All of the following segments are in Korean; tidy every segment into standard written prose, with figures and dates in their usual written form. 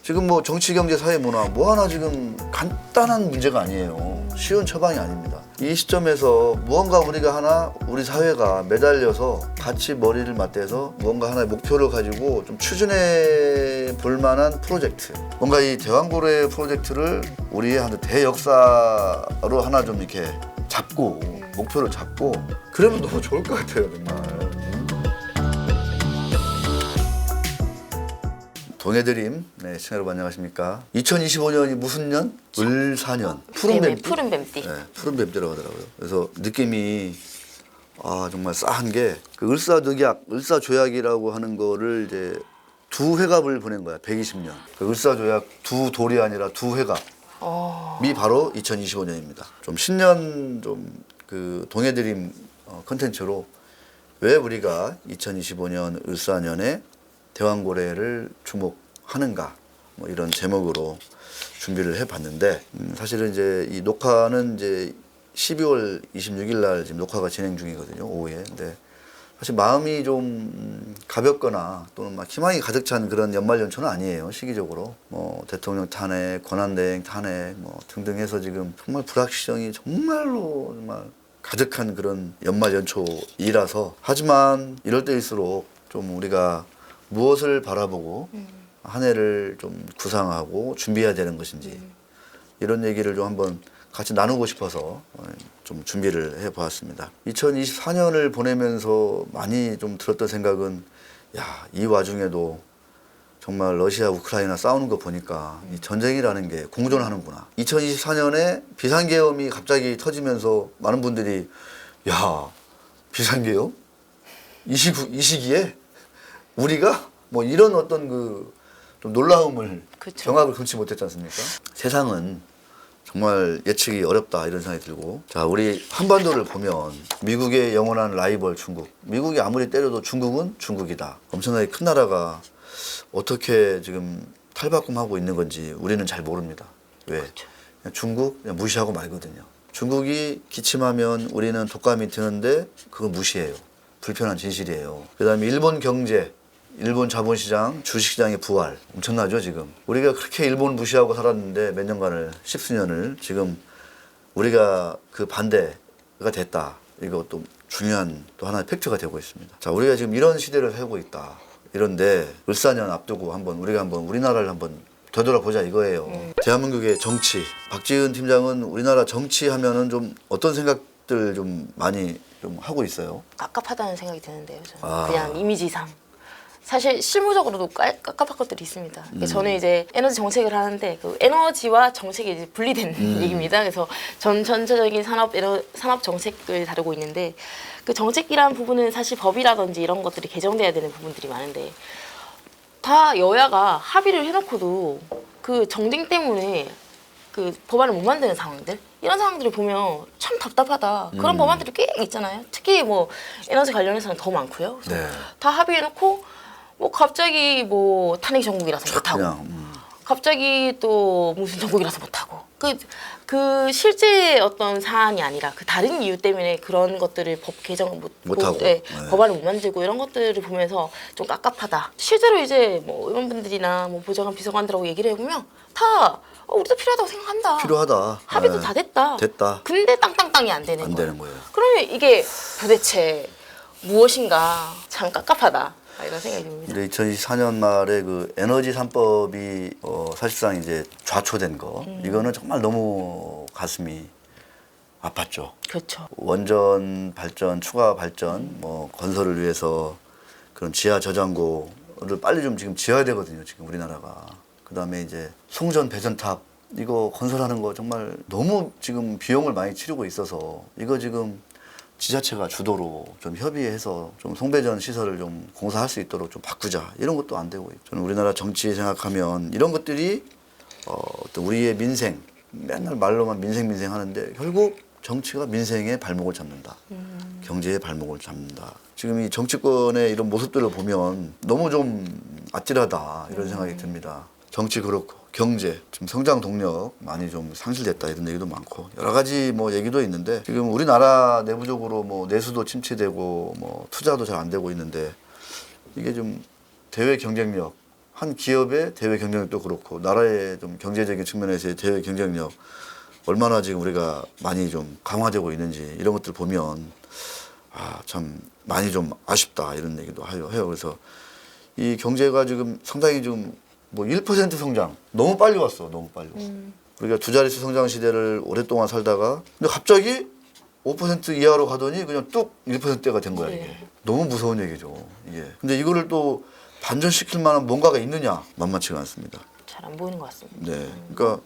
지금 뭐 정치, 경제, 사회, 문화 뭐 하나 지금 간단한 문제가 아니에요. 쉬운 처방이 아닙니다. 이 시점에서 무언가 우리가 하나 우리 사회가 매달려서 같이 머리를 맞대서 무언가 하나의 목표를 가지고 좀 추진해 볼 만한 프로젝트, 뭔가 이 대왕고래 프로젝트를 우리의 한 대역사로 하나 좀 이렇게 잡고 목표를 잡고 그러면 너무 좋을 것 같아요, 정말. 동해드림, 네, 시청자 여러분 안녕하십니까? 2025년이 무슨 년? 을사년. 푸른 뱀띠? 푸른 뱀띠. 네, 푸른 뱀띠라고 하더라고요. 그래서 느낌이 정말 싸한 게 그 을사늑약, 을사조약이라고 하는 거를 이제 두 회갑을 보낸 거야, 120년. 그 을사조약 두 돌이 아니라 두 회갑이 바로 2025년입니다. 좀 신년 좀 그 동해드림 컨텐츠로 왜 우리가 2025년 을사년에 대왕고래를 주목하는가, 뭐 이런 제목으로 준비를 해봤는데 사실은 이제 이 녹화는 이제 12월 26일 날 지금 녹화가 진행 중이거든요, 오후에. 근데 사실 마음이 좀 가볍거나 또는 막 희망이 가득 찬 그런 연말 연초는 아니에요, 시기적으로. 뭐 대통령 탄핵, 권한대행 탄핵 뭐 등등 해서 지금 정말 불확실성이 정말로 정말 가득한 그런 연말 연초이라서, 하지만 이럴 때일수록 좀 우리가 무엇을 바라보고 한 해를 좀 구상하고 준비해야 되는 것인지 이런 얘기를 좀 한번 같이 나누고 싶어서 좀 준비를 해보았습니다. 2024년을 보내면서 많이 좀 들었던 생각은, 야, 이 와중에도 정말 러시아 우크라이나 싸우는 거 보니까 이 전쟁이라는 게 공존하는구나. 2024년에 비상계엄이 갑자기 터지면서 많은 분들이, 야, 비상계엄? 이 시기에 우리가 뭐 이런 어떤 그 좀 놀라움을, 그쵸. 경악을 금치 못했지 않습니까? 세상은 정말 예측이 어렵다 이런 생각이 들고, 자, 우리 한반도를 보면 미국의 영원한 라이벌 중국, 미국이 아무리 때려도 중국은 중국이다. 엄청나게 큰 나라가 어떻게 지금 탈바꿈하고 있는 건지 우리는 잘 모릅니다. 왜? 그냥 중국 그냥 무시하고 말거든요. 중국이 기침하면 우리는 독감이 드는데 그거 무시해요. 불편한 진실이에요. 그 다음에 일본 경제, 일본 자본시장, 주식시장의 부활 엄청나죠 지금. 우리가 그렇게 일본 무시하고 살았는데 몇 년간을, 십수년을, 지금 우리가 그 반대가 됐다. 이것도 중요한 또 하나의 팩트가 되고 있습니다. 자, 우리가 지금 이런 시대를 살고 있다. 이런데 을사년 앞두고 우리가 한번 우리나라를 한번 되돌아보자 이거예요. 대한민국의 정치, 박지은 팀장은 우리나라 정치하면은 좀 어떤 생각들 좀 많이 좀 하고 있어요? 깝깝하다는 생각이 드는데요. 저는 아. 그냥 이미지상. 사실 실무적으로도 깝깝한 것들이 있습니다. 저는 이제 에너지 정책을 하는데 그 에너지와 정책이 이제 분리된 얘기입니다. 그래서 전체적인 산업 정책을 다루고 있는데, 그 정책이라는 부분은 사실 법이라든지 이런 것들이 개정돼야 되는 부분들이 많은데, 다 여야가 합의를 해놓고도 그 정쟁 때문에 그 법안을 못 만드는 상황들, 이런 상황들을 보면 참 답답하다. 그런 법안들이 꽤 있잖아요. 특히 뭐 에너지 관련해서는 더 많고요. 그래서 네. 다 합의해놓고 뭐 갑자기 뭐 탄핵 정국이라서 못하고, 갑자기 또 무슨 정국이라서 못하고, 그 실제 어떤 사안이 아니라 그 다른 이유 때문에 그런 것들을 법 개정 못하고, 네, 법안을 못 만들고 이런 것들을 보면서 좀 깝깝하다. 실제로 이제 뭐 의원분들이나 뭐 보좌관 비서관들하고 얘기를 해보면 다 우리도 필요하다고 생각한다. 필요하다. 합의도 네. 다 됐다. 됐다. 근데 땅땅땅이 안 되는 안 거예요. 되는 거예요. 그러면 이게 도대체 무엇인가 참 깝깝하다. 이런 생각이 듭니다. 2024년 말에 그 에너지 3법이 사실상 이제 좌초된 거, 이거는 정말 너무 가슴이 아팠죠. 그렇죠. 원전 발전, 추가 발전, 뭐 건설을 위해서 그런 지하 저장고를 빨리 좀 지금 지어야 되거든요, 지금 우리나라가. 그 다음에 이제 송전 배전탑 이거 건설하는 거 정말 너무 지금 비용을 많이 치르고 있어서 이거 지금 지자체가 주도로 좀 협의해서 좀 송배전 시설을 좀 공사할 수 있도록 좀 바꾸자, 이런 것도 안 되고, 저는 우리나라 정치 생각하면 이런 것들이 어떤 우리의 민생, 맨날 말로만 민생 하는데 결국 정치가 민생의 발목을 잡는다. 경제의 발목을 잡는다. 지금 이 정치권의 이런 모습들을 보면 너무 좀 아찔하다 이런 생각이 듭니다. 정치 그렇고 경제, 지금 성장 동력 많이 좀 상실됐다 이런 얘기도 많고 여러 가지 뭐 얘기도 있는데, 지금 우리나라 내부적으로 뭐 내수도 침체되고 뭐 투자도 잘 안 되고 있는데, 이게 좀 대외 경쟁력 한 기업의 대외 경쟁력도 그렇고 나라의 좀 경제적인 측면에서의 대외 경쟁력 얼마나 지금 우리가 많이 좀 강화되고 있는지 이런 것들 보면 참 많이 좀 아쉽다 이런 얘기도 해요. 그래서 이 경제가 지금 상당히 좀 뭐 1% 성장 너무 빨리 왔어. 너무 빨리 왔어. 우리가 두 자릿수 성장 시대를 오랫동안 살다가 근데 갑자기 5% 이하로 가더니 그냥 뚝 1%대가 된 거야 이게. 너무 무서운 얘기죠 이게. 근데 이거를 또 반전시킬 만한 뭔가가 있느냐 만만치가 않습니다. 잘 안 보이는 것 같습니다. 네, 그러니까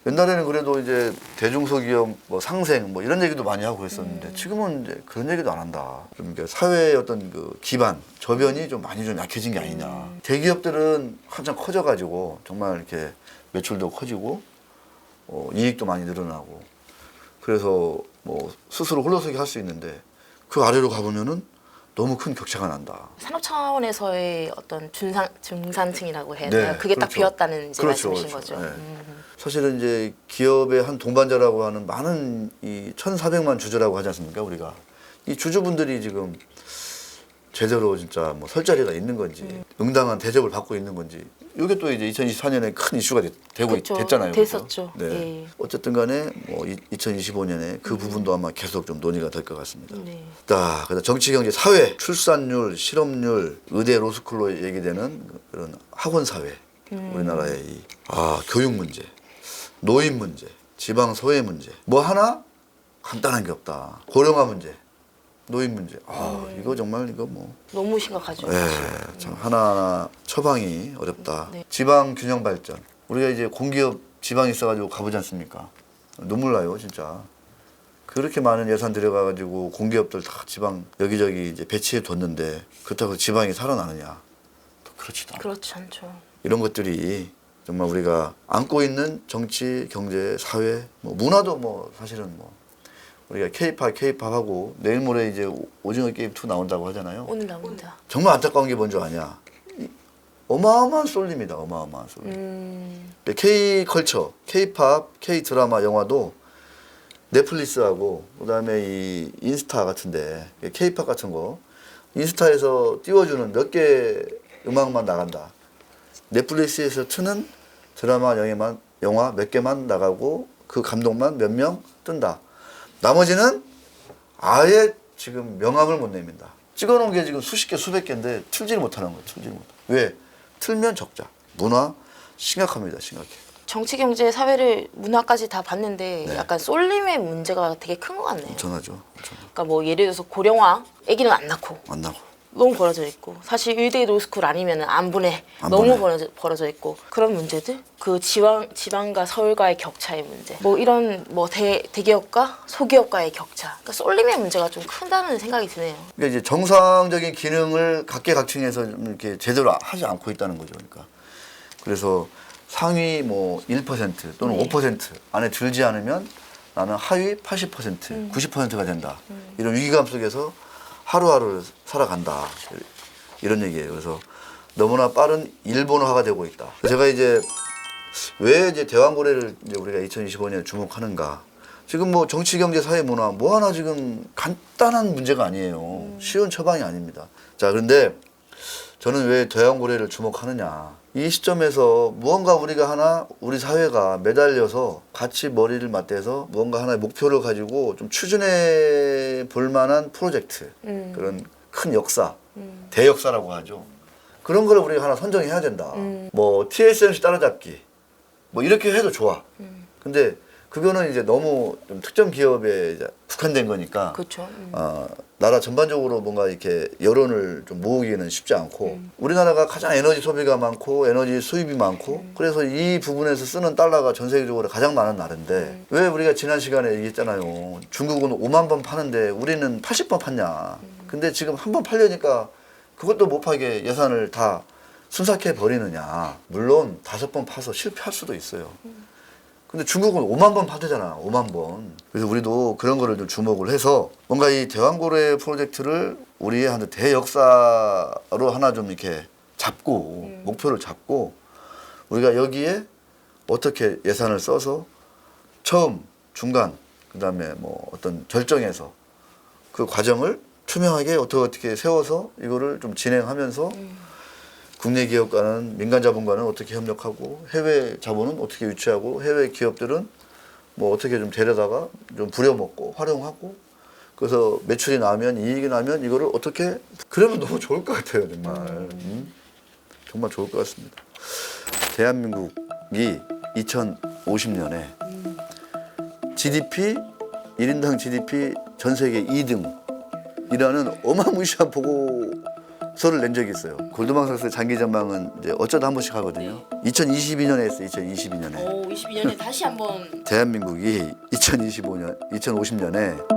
옛날에는 그래도 이제 대중소기업 뭐 상생 뭐 이런 얘기도 많이 하고 그랬었는데 지금은 이제 그런 얘기도 안 한다. 좀 그러니까 사회의 어떤 그 기반 저변이 좀 많이 좀 약해진 게 아니냐. 대기업들은 한참 커져가지고 정말 이렇게 매출도 커지고 이익도 많이 늘어나고 그래서 뭐 스스로 홀로서기 할 수 있는데 그 아래로 가보면은 너무 큰 격차가 난다. 산업 차원에서의 어떤 중산층이라고 해야 네, 되나요? 그게 딱 그렇죠. 비었다는 이제 그렇죠, 말씀이신 그렇죠. 거죠. 네. 사실은 이제 기업의 한 동반자라고 하는 많은 이 1,400만 주주라고 하지 않습니까 우리가 이 주주분들이 지금 제대로 진짜 뭐 설 자리가 있는 건지 응당한 대접을 받고 있는 건지 이게 또 이제 2024년에 큰 이슈가 되고 그렇죠. 됐잖아요. 됐었죠. 그죠? 네. 예. 어쨌든 간에 뭐 2025년에 그 부분도 아마 계속 좀 논의가 될 것 같습니다. 네. 자, 그래서 정치, 경제, 사회, 출산율, 실업률, 의대, 로스쿨로 얘기되는 그런 학원 사회, 우리나라의 교육 문제, 노인 문제, 지방 소외 문제, 뭐 하나 간단한 게 없다. 고령화 문제, 노인 문제. 이거 정말 이거 뭐. 너무 심각하죠. 예, 참 하나하나 처방이 어렵다. 네. 지방 균형 발전. 우리가 이제 공기업 지방에 있어가지고 가보지 않습니까? 눈물 나요, 진짜. 그렇게 많은 예산 들여가가지고 공기업들 다 지방 여기저기 이제 배치해 뒀는데 그렇다고 지방이 살아나느냐? 또 그렇지도 않아. 그렇지 않죠. 이런 것들이 정말 우리가 안고 있는 정치, 경제, 사회, 뭐 문화도 뭐 사실은 뭐 우리가 K-팝하고 내일 모레 이제 오징어 게임 2 나온다고 하잖아요. 오늘 나옵니다. 정말 안타까운 게 뭔지 아냐? 어마어마한 쏠림이다. 어마어마한 쏠림. K-컬처, K-팝, K-드라마, 영화도 넷플릭스하고 그다음에 이 인스타 같은데 K-팝 같은 거 인스타에서 띄워주는 몇 개 음악만 나간다. 넷플릭스에서 트는 드라마, 영화 몇 개만 나가고 그 감독만 몇 명 뜬다. 나머지는 아예 지금 명함을 못 냅니다. 찍어놓은 게 지금 수십 개, 수백 개인데 틀지를 못하는 거예요. 틀지를 못. 왜? 틀면 적자. 문화 심각합니다. 심각해. 정치, 경제, 사회를 문화까지 다 봤는데 네. 약간 쏠림의 문제가 되게 큰 것 같네요. 엄청나죠. 그러니까 뭐 예를 들어서 고령화, 아기는 안 낳고 안 나고. 너무 벌어져 있고 사실 의대 로스쿨 아니면 안 보내 안 너무 보내. 벌어져 있고 그런 문제들 그 지방과 서울과의 격차의 문제 뭐 이런 뭐 대기업과 소기업과의 격차 그러니까 쏠림의 문제가 좀 크다는 생각이 드네요. 그러니까 이제 정상적인 기능을 각계각층에서 좀 이렇게 제대로 하지 않고 있다는 거죠. 그러니까 그래서 상위 뭐 1% 또는 네. 5% 안에 들지 않으면 나는 하위 80%, 90%가 된다. 이런 위기감 속에서 하루하루 살아간다. 이런 얘기예요. 그래서 너무나 빠른 일본화가 되고 있다. 제가 이제 왜 이제 대왕고래를 이제 우리가 2025년에 주목하는가? 지금 뭐 정치, 경제, 사회, 문화 뭐 하나 지금 간단한 문제가 아니에요. 쉬운 처방이 아닙니다. 자, 그런데 저는 왜 대왕고래를 주목하느냐? 이 시점에서 무언가 우리가 하나 우리 사회가 매달려서 같이 머리를 맞대서 무언가 하나의 목표를 가지고 좀 추진해 볼 만한 프로젝트 그런 큰 역사 대역사라고 하죠. 그런 거를 우리가 하나 선정해야 된다. 뭐 TSMC 따라잡기 뭐 이렇게 해도 좋아. 근데 그거는 이제 너무 좀 특정 기업에 이제 국한된 거니까 그렇죠. 나라 전반적으로 뭔가 이렇게 여론을 좀 모으기는 쉽지 않고 우리나라가 가장 에너지 소비가 많고 에너지 수입이 많고 그래서 이 부분에서 쓰는 달러가 전 세계적으로 가장 많은 나라인데 왜 우리가 지난 시간에 얘기했잖아요. 중국은 5만 번 파는데 우리는 80번 팠냐. 근데 지금 한 번 팔려니까 그것도 못 파게 예산을 다 순삭해 버리느냐. 물론 5번 파서 실패할 수도 있어요. 근데 중국은 5만 번 파대잖아. 5만 번. 그래서 우리도 그런 거를 좀 주목을 해서 뭔가 이 대왕고래 프로젝트를 우리의 한 대역사로 하나 좀 이렇게 잡고 목표를 잡고 우리가 여기에 어떻게 예산을 써서 처음, 중간, 그다음에 뭐 어떤 결정에서 그 과정을 투명하게 어떻게 세워서 이거를 좀 진행하면서 국내 기업과는 민간 자본과는 어떻게 협력하고 해외 자본은 어떻게 유치하고 해외 기업들은 뭐 어떻게 좀 데려다가 좀 부려먹고 활용하고 그래서 매출이 나면 이익이 나면 이거를 어떻게 그러면 너무 좋을 것 같아요 정말 정말 좋을 것 같습니다. 대한민국이 2050년에 GDP 1인당 GDP 전 세계 2등이라는 어마무시한 보고서를 낸 적이 있어요. 골드만삭스 장기 전망은 이제 어쩌다 한 번씩 하거든요. 2022년에 했어요. 2022년에. 22년에 다시 한번 대한민국이 2050년에